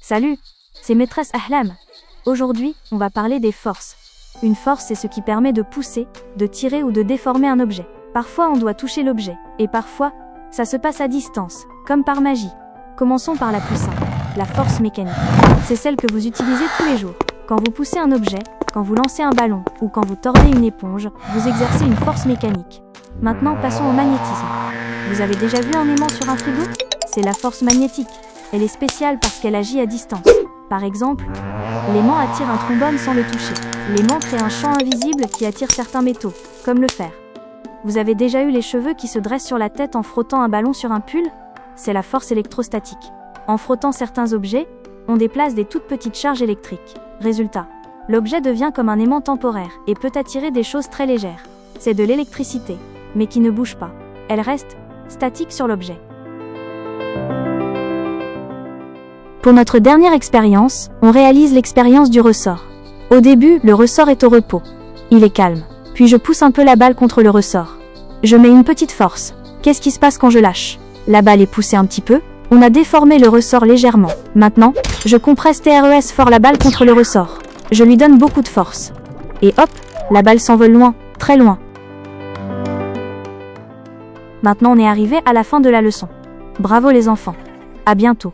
Salut, c'est Maîtresse Ahlam. Aujourd'hui, on va parler des forces. Une force, c'est ce qui permet de pousser, de tirer ou de déformer un objet. Parfois, on doit toucher l'objet, et parfois, ça se passe à distance, comme par magie. Commençons par la plus simple, la force mécanique. C'est celle que vous utilisez tous les jours. Quand vous poussez un objet, quand vous lancez un ballon, ou quand vous tordez une éponge, vous exercez une force mécanique. Maintenant, passons au magnétisme. Vous avez déjà vu un aimant sur un frigo? C'est la force magnétique. Elle est spéciale parce qu'elle agit à distance. Par exemple, l'aimant attire un trombone sans le toucher. L'aimant crée un champ invisible qui attire certains métaux, comme le fer. Vous avez déjà eu les cheveux qui se dressent sur la tête en frottant un ballon sur un pull? C'est la force électrostatique. En frottant certains objets, on déplace des toutes petites charges électriques. Résultat, l'objet devient comme un aimant temporaire et peut attirer des choses très légères. C'est de l'électricité, mais qui ne bouge pas. Elle reste statique sur l'objet. Pour notre dernière expérience, on réalise l'expérience du ressort. Au début, le ressort est au repos. Il est calme. Puis je pousse un peu la balle contre le ressort. Je mets une petite force. Qu'est-ce qui se passe quand je lâche? La balle est poussée un petit peu. On a déformé le ressort légèrement. Maintenant, je compresse TRES fort la balle contre le ressort. Je lui donne beaucoup de force. Et hop, la balle s'envole loin, très loin. Maintenant, on est arrivé à la fin de la leçon. Bravo les enfants. À bientôt.